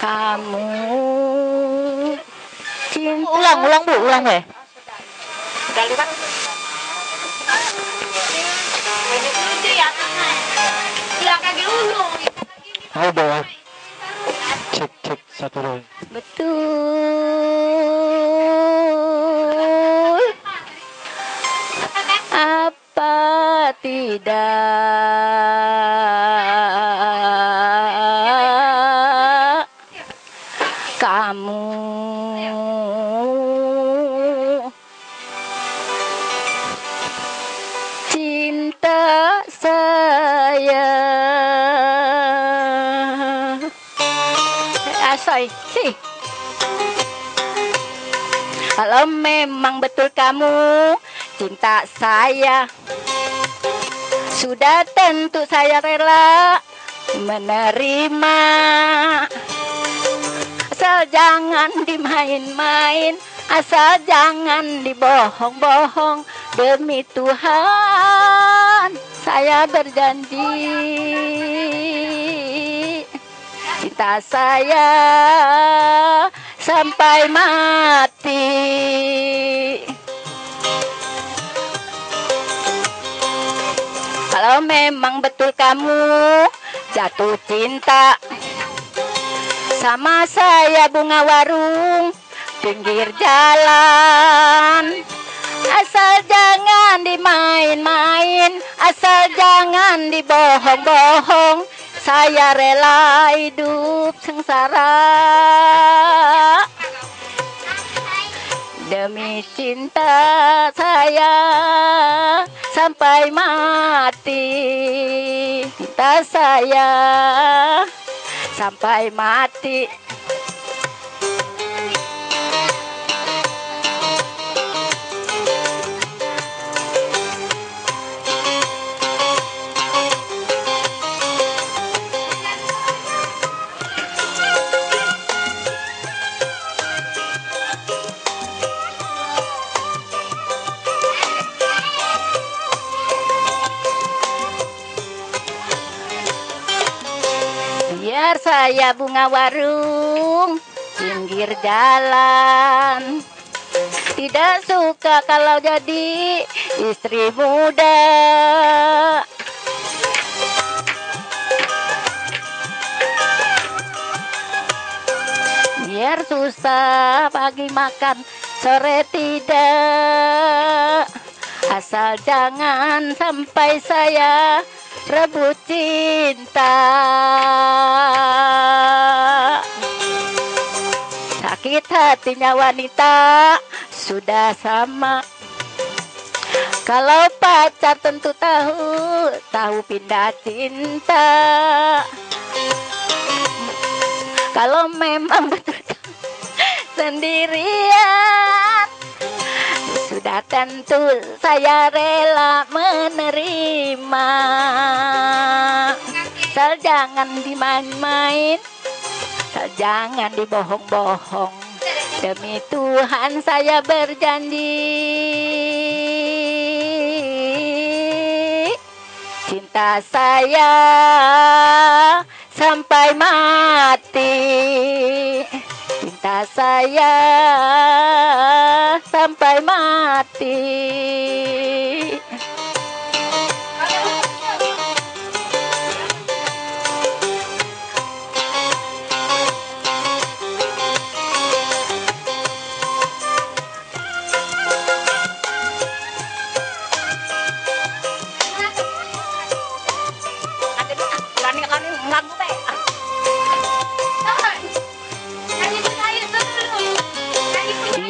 kamu cinta. Ulang Bu, ulang weh. Udah lewat. Ayo bawa. Cek satu lagi. Betul apa tidak kamu cinta saya. Asoy sih. Kalau memang betul kamu cinta saya, sudah tentu saya rela menerima. Asal jangan dimain-main, asal jangan dibohong-bohong. Demi Tuhan saya berjanji, cinta saya sampai mati. Kalau memang betul kamu jatuh cinta sama saya, bunga warung pinggir jalan, asal jangan dimain-main, asal jangan dibohong-bohong. Saya rela hidup sengsara demi cinta saya sampai mati. Cinta saya sampai mati. Biar saya bunga warung pinggir jalan, tidak suka kalau jadi istri muda. Biar susah pagi makan sore tidak, asal jangan sampai saya rebut cinta. Sakit hatinya wanita sudah sama. Kalau pacar tentu tahu pindah cinta. Kalau memang betul sendirian, sudah tentu saya rela menerima. Asal jangan dimain-main, asal jangan dibohong-bohong. Demi Tuhan saya berjanji, cinta saya sampai mati. Cinta saya sampai mati.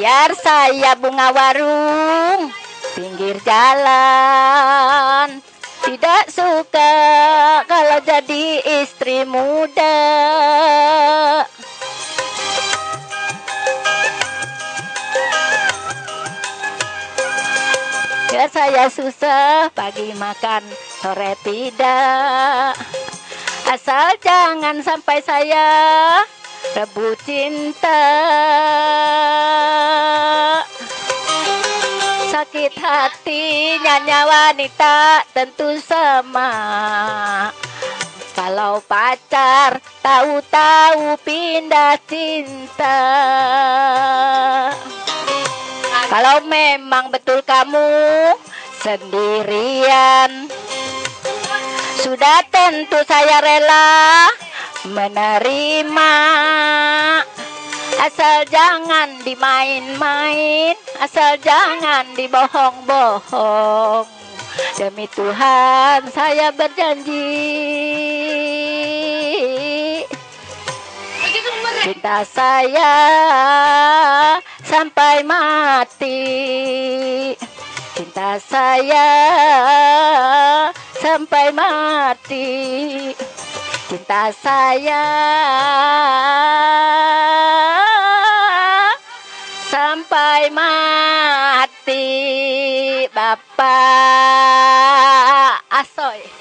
Biar saya bunga warung pinggir jalan, tidak suka kalau jadi istri muda. Biar saya susah pagi makan sore tidak, asal jangan sampai saya rebut cinta. Sakit hatinya wanita tentu sama. Kalau pacar tahu-tahu pindah cinta. Kalau memang betul kamu sendirian, sudah tentu saya rela menerima. Asal jangan dimain-main, asal jangan dibohong-bohong. Demi Tuhan saya berjanji, cinta saya sampai mati. Cinta saya sampai mati. Cinta saya sampai mati. Bapak Asoy.